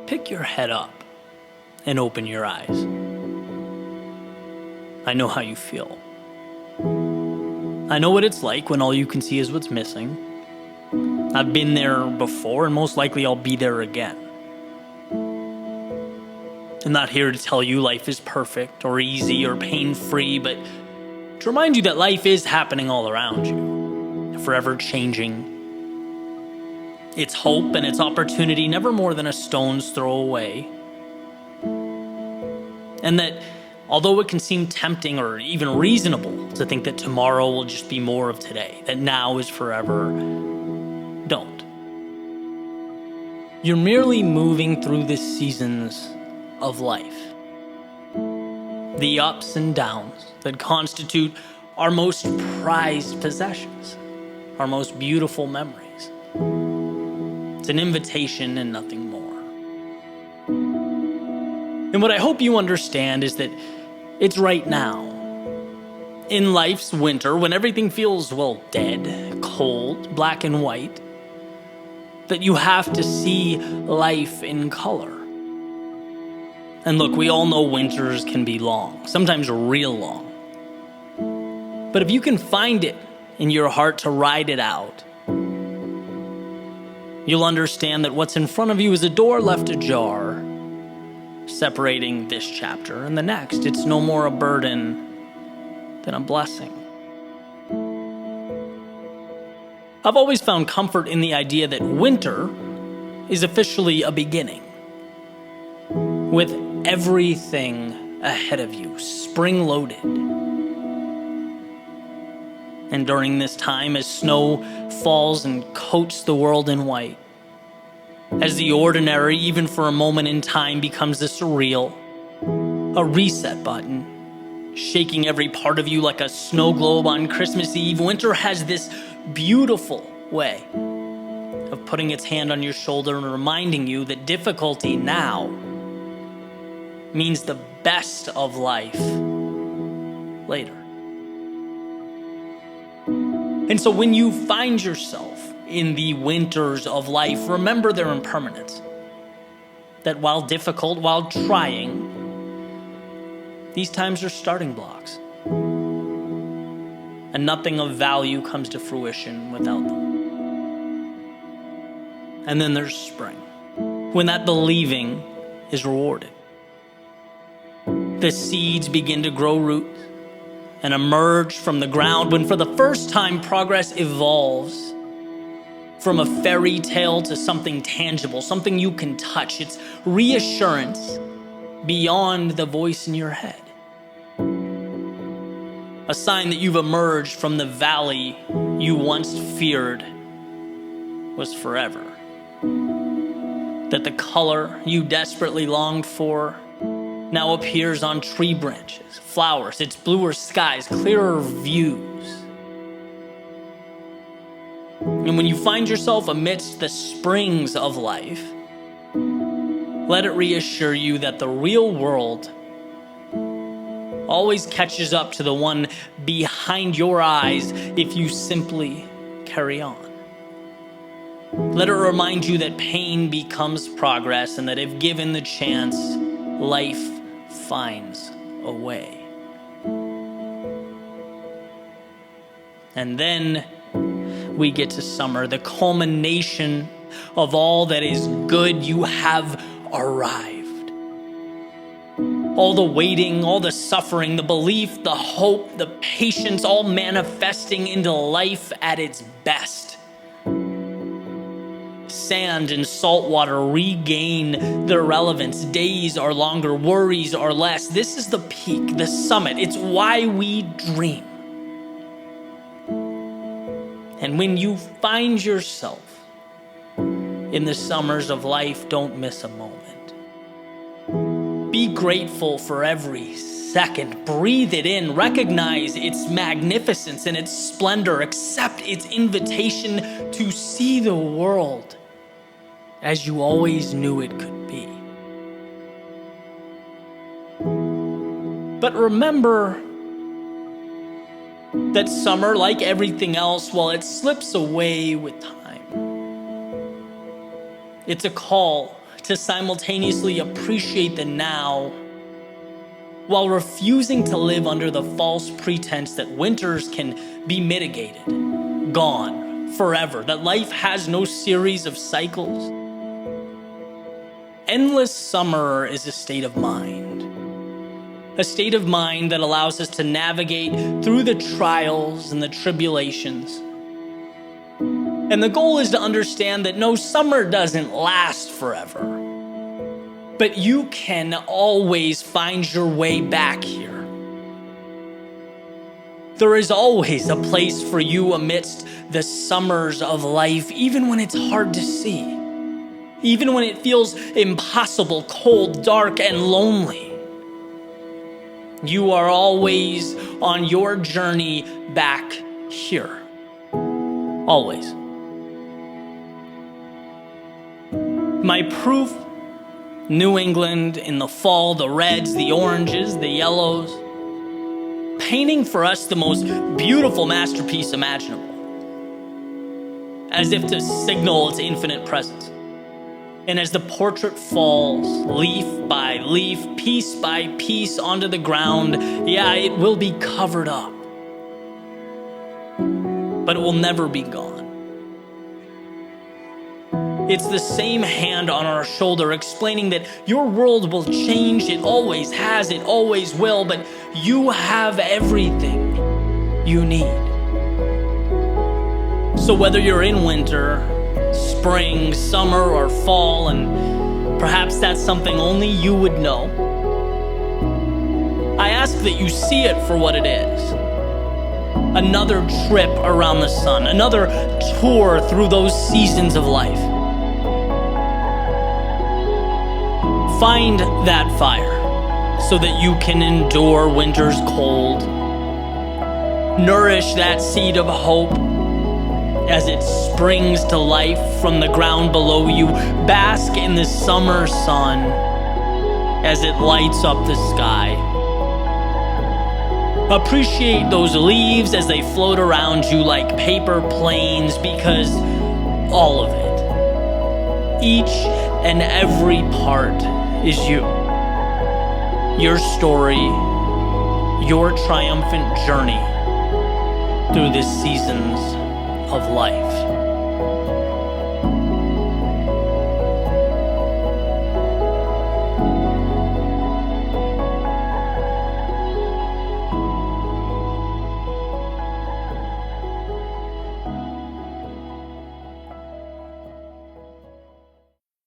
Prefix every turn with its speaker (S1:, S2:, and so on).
S1: pick your head up and open your eyes. I know how you feel. I know what it's like when all you can see is what's missing. I've been there before, and most likely I'll be there again. I'm not here to tell you life is perfect or easy or pain-free, but to remind you that life is happening all around you, forever changing. Its hope and its opportunity never more than a stone's throw away. And that although it can seem tempting or even reasonable to think that tomorrow will just be more of today, that now is forever, don't. You're merely moving through the seasons of life. The ups and downs that constitute our most prized possessions, our most beautiful memories. It's an invitation and nothing more. And what I hope you understand is that it's right now, in life's winter, when everything feels, well, dead, cold, black and white, that you have to see life in color. And look, we all know winters can be long, sometimes real long. But if you can find it in your heart to ride it out, you'll understand that what's in front of you is a door left ajar, separating this chapter and the next. It's no more a burden than a blessing. I've always found comfort in the idea that winter is officially a beginning, with everything ahead of you, spring-loaded. And during this time, as snow falls and coats the world in white, as the ordinary, even for a moment in time, becomes the surreal, a reset button, shaking every part of you like a snow globe on Christmas Eve, winter has this beautiful way of putting its hand on your shoulder and reminding you that difficulty now means the best of life later. And so when you find yourself in the winters of life, remember their impermanence. That while difficult, while trying, these times are starting blocks. And nothing of value comes to fruition without them. And then there's spring, when that believing is rewarded. The seeds begin to grow roots and emerge from the ground, when for the first time progress evolves from a fairy tale to something tangible, something you can touch. It's reassurance beyond the voice in your head. A sign that you've emerged from the valley you once feared was forever. That the color you desperately longed for now appears on tree branches, flowers, its bluer skies, clearer views. And when you find yourself amidst the springs of life, let it reassure you that the real world always catches up to the one behind your eyes if you simply carry on. Let it remind you that pain becomes progress, and that if given the chance, life finds a way. And then we get to summer, the culmination of all that is good. You have arrived. All the waiting, all the suffering, the belief, the hope, the patience, all manifesting into life at its best. Sand and salt water regain their relevance. Days are longer, worries are less. This is the peak, the summit. It's why we dream. And when you find yourself in the summers of life, don't miss a moment. Be grateful for every second. Breathe it in. Recognize its magnificence and its splendor. Accept its invitation to see the world as you always knew it could be. But remember that summer, like everything else, while it slips away with time, it's a call to simultaneously appreciate the now while refusing to live under the false pretense that winters can be mitigated, gone, forever, that life has no series of cycles. Endless summer is a state of mind. A state of mind that allows us to navigate through the trials and the tribulations. And the goal is to understand that no, summer doesn't last forever. But you can always find your way back here. There is always a place for you amidst the summers of life, even when it's hard to see. Even when it feels impossible, cold, dark, and lonely. You are always on your journey back here. Always. My proof: New England in the fall, the reds, the oranges, the yellows, painting for us the most beautiful masterpiece imaginable, as if to signal its infinite presence. And as the portrait falls, leaf by leaf, piece by piece onto the ground, yeah, it will be covered up, but it will never be gone. It's the same hand on our shoulder explaining that your world will change, it always has, it always will, but you have everything you need. So whether you're in winter, spring, summer, or fall, and perhaps that's something only you would know, I ask that you see it for what it is. Another trip around the sun, another tour through those seasons of life. Find that fire so that you can endure winter's cold. Nourish that seed of hope as it springs to life from the ground below you. Bask in the summer sun as it lights up the sky. Appreciate those leaves as they float around you like paper planes, because all of it, each and every part, is you. Your story, your triumphant journey through the seasons of life.